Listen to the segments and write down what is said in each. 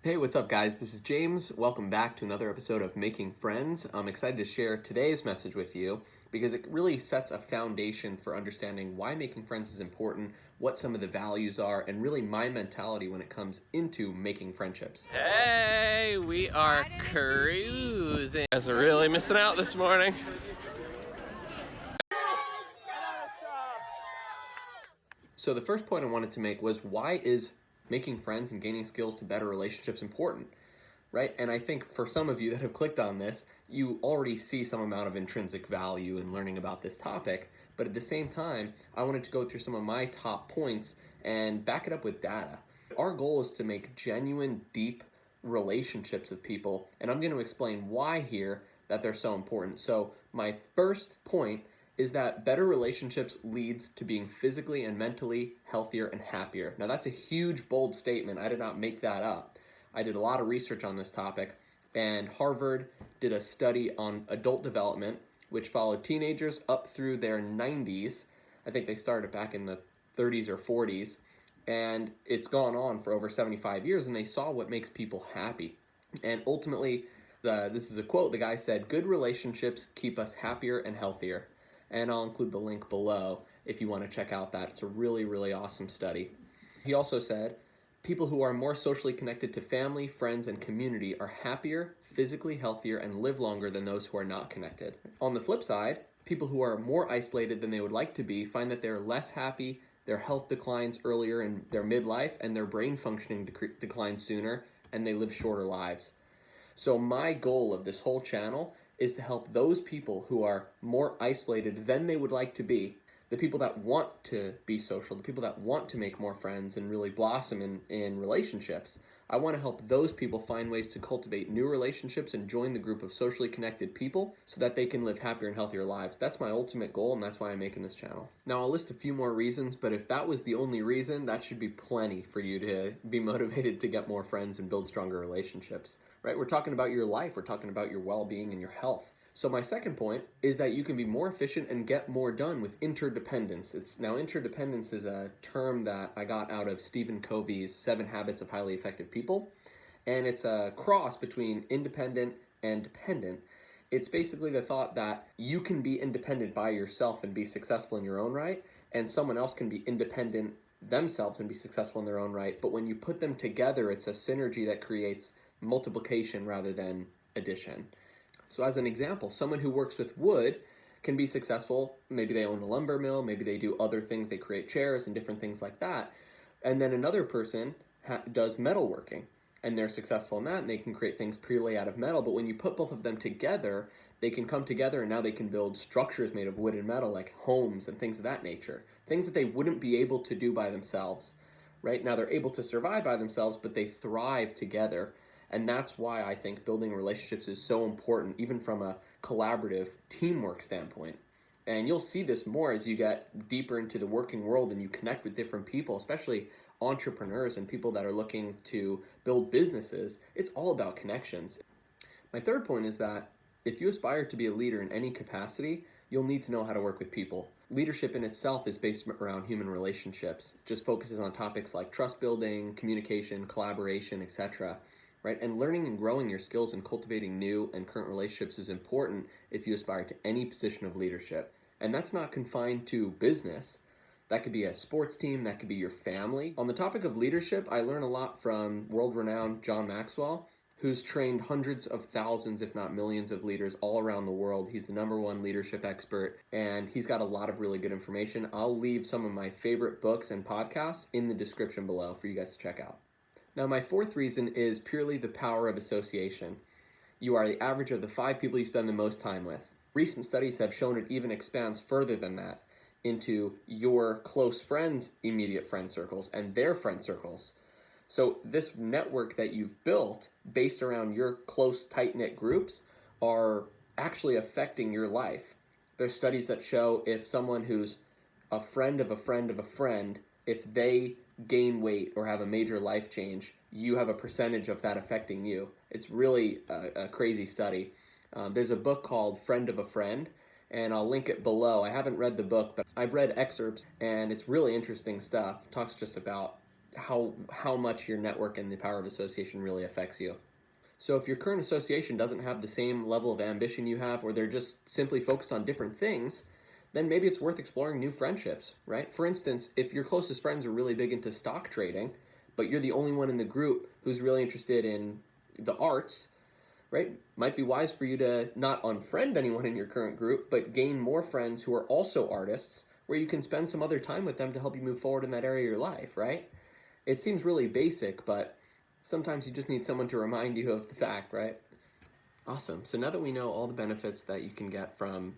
Hey, what's up guys? This is James. Welcome back to another episode of Making Friends. I'm excited to share today's message with you because it really sets a foundation for understanding why making friends is important, what some of the values are, and really my mentality when it comes into making friendships. Hey, we are cruising. Guys are really missing out this morning. So the first point I wanted to make was, why is making friends and gaining skills to better relationships important, right? And I think for some of you that have clicked on this, you already see some amount of intrinsic value in learning about this topic. But at the same time, I wanted to go through some of my top points and back it up with data. Our goal is to make genuine, deep relationships with people, and I'm going to explain why here that they're so important. So my first point is that better relationships leads to being physically and mentally healthier and happier. Now that's a huge, bold statement. I did not make that up. I did a lot of research on this topic, and Harvard did a study on adult development, which followed teenagers up through their 90s. I think they started back in the 30s or 40s, and it's gone on for over 75 years, and they saw what makes people happy. And ultimately, this is a quote, the guy said, "Good relationships keep us happier and healthier." And I'll include the link below if you want to check out that. It's a really, really awesome study. He also said, people who are more socially connected to family, friends, and community are happier, physically healthier, and live longer than those who are not connected. On the flip side, people who are more isolated than they would like to be find that they're less happy, their health declines earlier in their midlife, and their brain functioning declines sooner, and they live shorter lives. So my goal of this whole channel is to help those people who are more isolated than they would like to be, the people that want to be social, the people that want to make more friends and really blossom in relationships. I want to help those people find ways to cultivate new relationships and join the group of socially connected people so that they can live happier and healthier lives. That's my ultimate goal, and that's why I'm making this channel. Now, I'll list a few more reasons, but if that was the only reason, that should be plenty for you to be motivated to get more friends and build stronger relationships, right? We're talking about your life. We're talking about your well-being and your health. So my second point is that you can be more efficient and get more done with interdependence. Now, interdependence is a term that I got out of Stephen Covey's 7 Habits of Highly Effective People, and it's a cross between independent and dependent. It's basically the thought that you can be independent by yourself and be successful in your own right, and someone else can be independent themselves and be successful in their own right, but when you put them together, it's a synergy that creates multiplication rather than addition. So as an example, someone who works with wood can be successful. Maybe they own a lumber mill, maybe they do other things, they create chairs and different things like that. And then another person does metalworking, and they're successful in that, and they can create things purely out of metal. But when you put both of them together, they can come together, and now they can build structures made of wood and metal, like homes and things of that nature. Things that they wouldn't be able to do by themselves, right? Now they're able to survive by themselves, but they thrive together. And that's why I think building relationships is so important, even from a collaborative teamwork standpoint. And you'll see this more as you get deeper into the working world and you connect with different people, especially entrepreneurs and people that are looking to build businesses. It's all about connections. My third point is that if you aspire to be a leader in any capacity, you'll need to know how to work with people. Leadership in itself is based around human relationships, just focuses on topics like trust building, communication, collaboration, etc. Right? And learning and growing your skills and cultivating new and current relationships is important if you aspire to any position of leadership. And that's not confined to business. That could be a sports team, that could be your family. On the topic of leadership, I learn a lot from world-renowned John Maxwell, who's trained hundreds of thousands, if not millions of leaders all around the world. He's the #1 leadership expert, and he's got a lot of really good information. I'll leave some of my favorite books and podcasts in the description below for you guys to check out. Now, my fourth reason is purely the power of association. You are the average of the 5 people you spend the most time with. Recent studies have shown it even expands further than that into your close friends' immediate friend circles and their friend circles. So this network that you've built based around your close, tight-knit groups are actually affecting your life. There's studies that show if someone who's a friend of a friend of a friend, if they gain weight or have a major life change, you have a percentage of that affecting you. It's really a crazy study. There's a book called Friend of a Friend, and I'll link it below. I haven't read the book, but I've read excerpts, and it's really interesting stuff. It talks just about how much your network and the power of association really affects you. So if your current association doesn't have the same level of ambition you have, or they're just simply focused on different things, then maybe it's worth exploring new friendships, right? For instance, if your closest friends are really big into stock trading, but you're the only one in the group who's really interested in the arts, right? Might be wise for you to not unfriend anyone in your current group, but gain more friends who are also artists, where you can spend some other time with them to help you move forward in that area of your life, right? It seems really basic, but sometimes you just need someone to remind you of the fact, right? Awesome. So now that we know all the benefits that you can get from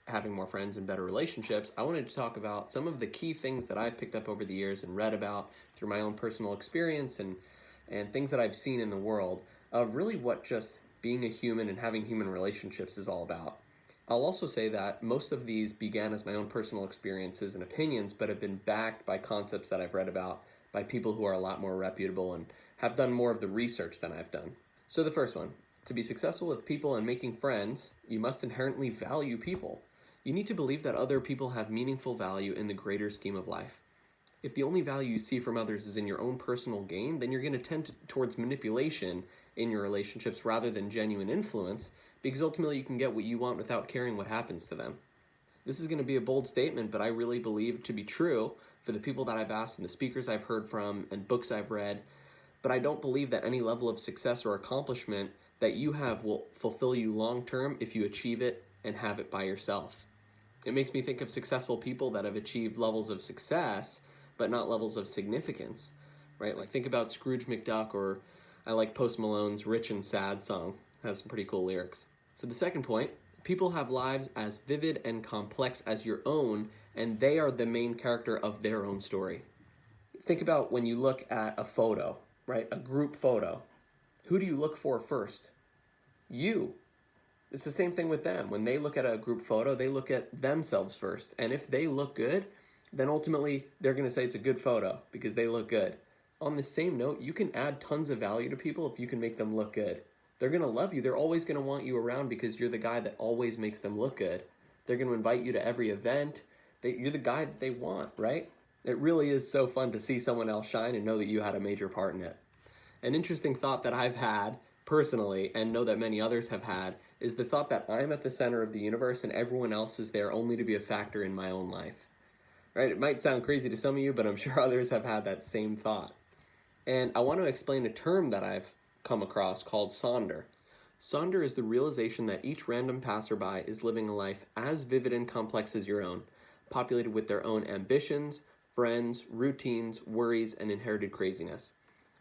having more friends and better relationships, I wanted to talk about some of the key things that I've picked up over the years and read about through my own personal experience and things that I've seen in the world of really what just being a human and having human relationships is all about. I'll also say that most of these began as my own personal experiences and opinions, but have been backed by concepts that I've read about by people who are a lot more reputable and have done more of the research than I've done. So the first one, to be successful with people and making friends, you must inherently value people. You need to believe that other people have meaningful value in the greater scheme of life. If the only value you see from others is in your own personal gain, then you're going to tend towards manipulation in your relationships rather than genuine influence, because ultimately you can get what you want without caring what happens to them. This is going to be a bold statement, but I really believe to be true for the people that I've asked and the speakers I've heard from and books I've read, but I don't believe that any level of success or accomplishment that you have will fulfill you long term if you achieve it and have it by yourself. It makes me think of successful people that have achieved levels of success, but not levels of significance, right? Like think about Scrooge McDuck, or I like Post Malone's Rich and Sad song. It has some pretty cool lyrics. So the second point, people have lives as vivid and complex as your own, and they are the main character of their own story. Think about when you look at a photo, right? A group photo. Who do you look for first? You. It's the same thing with them. When they look at a group photo, they look at themselves first. And if they look good, then ultimately they're going to say it's a good photo because they look good. On the same note, you can add tons of value to people if you can make them look good. They're going to love you. They're always going to want you around because you're the guy that always makes them look good. They're going to invite you to every event. You're the guy that they want, right? It really is so fun to see someone else shine and know that you had a major part in it. An interesting thought that I've had personally, and know that many others have had, is the thought that I'm at the center of the universe and everyone else is there only to be a factor in my own life. Right? It might sound crazy to some of you, but I'm sure others have had that same thought. And I want to explain a term that I've come across called sonder. Sonder is the realization that each random passerby is living a life as vivid and complex as your own, populated with their own ambitions, friends, routines, worries, and inherited craziness.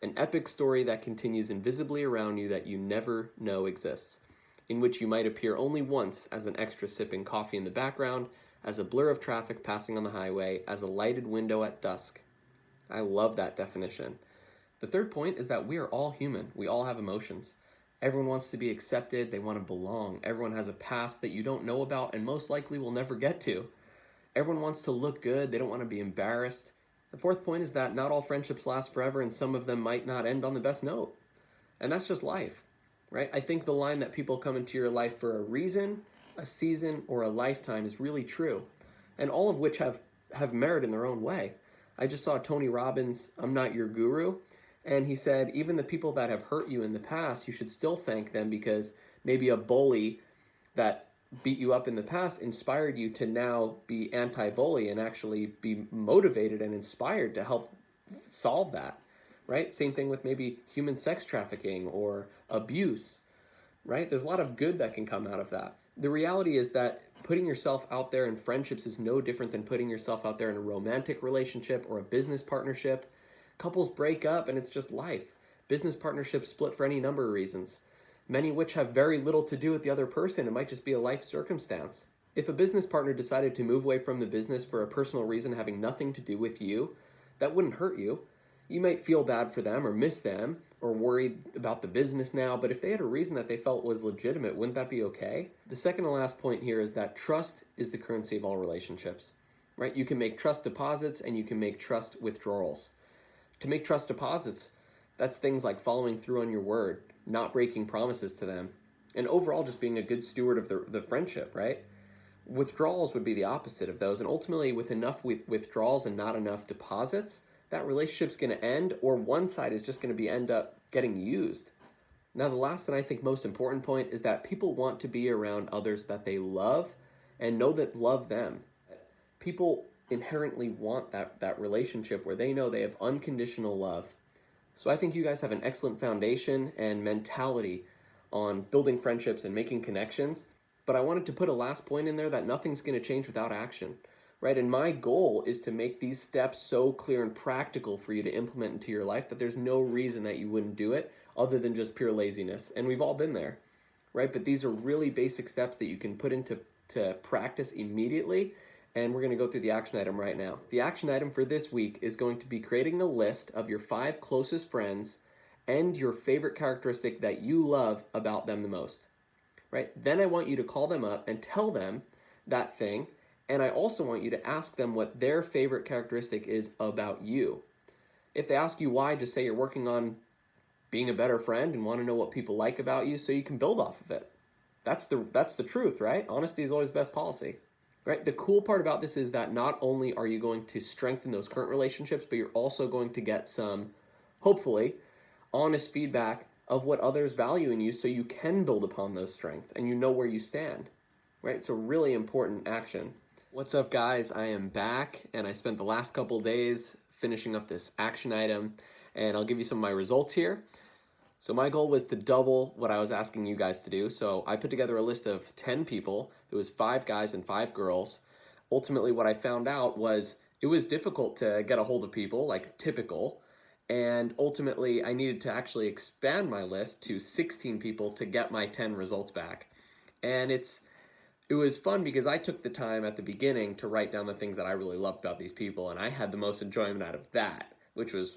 An epic story that continues invisibly around you that you never know exists, in which you might appear only once as an extra sipping coffee in the background, as a blur of traffic passing on the highway, as a lighted window at dusk. I love that definition. The third point is that we are all human. We all have emotions. Everyone wants to be accepted. They want to belong. Everyone has a past that you don't know about and most likely will never get to. Everyone wants to look good. They don't want to be embarrassed. The fourth point is that not all friendships last forever and some of them might not end on the best note. And that's just life, right? I think the line that people come into your life for a reason, a season, or a lifetime is really true. And all of which have merit in their own way. I just saw Tony Robbins' I'm Not Your Guru, and he said, even the people that have hurt you in the past, you should still thank them because maybe a bully that beat you up in the past inspired you to now be anti-bully and actually be motivated and inspired to help solve that, right? Same thing with maybe human sex trafficking or abuse, right? There's a lot of good that can come out of that. The reality is that putting yourself out there in friendships is no different than putting yourself out there in a romantic relationship or a business partnership. Couples break up and it's just life. Business partnerships split for any number of reasons, many of which have very little to do with the other person. It might just be a life circumstance. If a business partner decided to move away from the business for a personal reason having nothing to do with you, that wouldn't hurt you. You might feel bad for them or miss them or worried about the business now, but if they had a reason that they felt was legitimate, wouldn't that be okay? The second and last point here is that trust is the currency of all relationships, right? You can make trust deposits and you can make trust withdrawals. To make trust deposits, that's things like following through on your word, not breaking promises to them, and overall just being a good steward of the friendship, right? Withdrawals would be the opposite of those, and ultimately with enough withdrawals and not enough deposits, that relationship's going to end, or one side is just going to be end up getting used. Now, the last and I think most important point is that people want to be around others that they love and know that love them. People inherently want that relationship where they know they have unconditional love. So I think you guys have an excellent foundation and mentality on building friendships and making connections. But I wanted to put a last point in there that nothing's going to change without action, right? And my goal is to make these steps so clear and practical for you to implement into your life that there's no reason that you wouldn't do it other than just pure laziness. And we've all been there, right? But these are really basic steps that you can put into practice immediately. And we're going to go through the action item right now. The action item for this week is going to be creating a list of your 5 closest friends and your favorite characteristic that you love about them the most, right? Then I want you to call them up and tell them that thing. And I also want you to ask them what their favorite characteristic is about you. If they ask you why, just say you're working on being a better friend and want to know what people like about you so you can build off of it. That's the truth, right? Honesty is always the best policy, right? The cool part about this is that not only are you going to strengthen those current relationships, but you're also going to get some, hopefully, honest feedback of what others value in you so you can build upon those strengths and you know where you stand, right? It's a really important action. What's up, guys? I am back, and I spent the last couple days finishing up this action item, and I'll give you some of my results here. So my goal was to double what I was asking you guys to do. So I put together a list of 10 people. It was 5 guys and 5 girls. Ultimately, what I found out was it was difficult to get a hold of people, like typical. And ultimately, I needed to actually expand my list to 16 people to get my 10 results back. And it was fun because I took the time at the beginning to write down the things that I really loved about these people, and I had the most enjoyment out of that, which was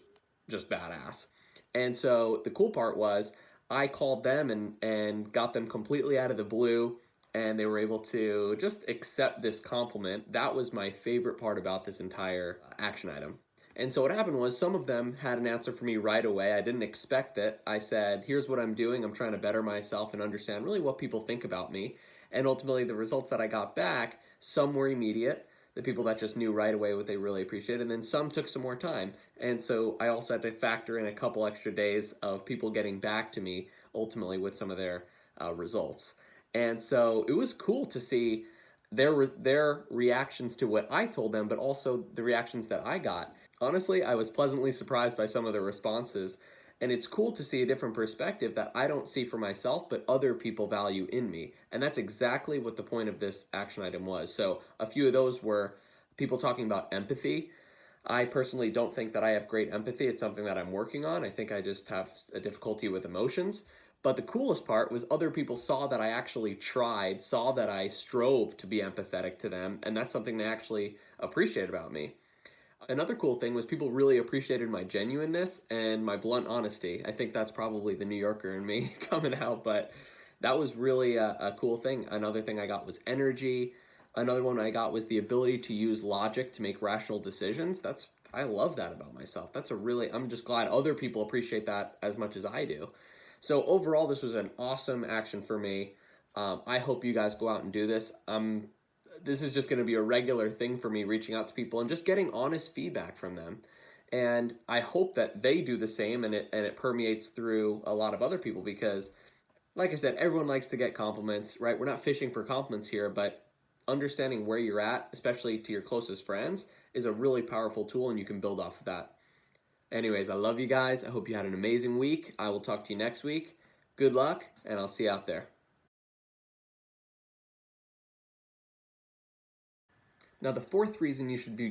just badass. And so the cool part was I called them and got them completely out of the blue, and they were able to just accept this compliment. That was my favorite part about this entire action item. And so what happened was some of them had an answer for me right away. I didn't expect it. I said, here's what I'm doing. I'm trying to better myself and understand really what people think about me. And ultimately, the results that I got back, some were immediate, the people that just knew right away what they really appreciated, and then some took some more time. And so I also had to factor in a couple extra days of people getting back to me, ultimately, with some of their results. And so it was cool to see their reactions to what I told them, but also the reactions that I got. Honestly, I was pleasantly surprised by some of the responses, and it's cool to see a different perspective that I don't see for myself, but other people value in me. And that's exactly what the point of this action item was. So a few of those were people talking about empathy. I personally don't think that I have great empathy. It's something that I'm working on. I think I just have a difficulty with emotions. But the coolest part was other people saw that I actually tried, saw that I strove to be empathetic to them, and that's something they actually appreciate about me. Another cool thing was people really appreciated my genuineness and my blunt honesty. I think that's probably the New Yorker in me coming out, but that was really a cool thing. Another thing I got was energy. Another one I got was the ability to use logic to make rational decisions. I love that about myself. I'm just glad other people appreciate that as much as I do. So overall, this was an awesome action for me. I hope you guys go out and do this. This is just going to be a regular thing for me, reaching out to people and just getting honest feedback from them. And I hope that they do the same and it permeates through a lot of other people because, like I said, everyone likes to get compliments, right? We're not fishing for compliments here, but understanding where you're at, especially to your closest friends, is a really powerful tool, and you can build off of that. Anyways, I love you guys. I hope you had an amazing week. I will talk to you next week. Good luck, and I'll see you out there. Now, the fourth reason you should be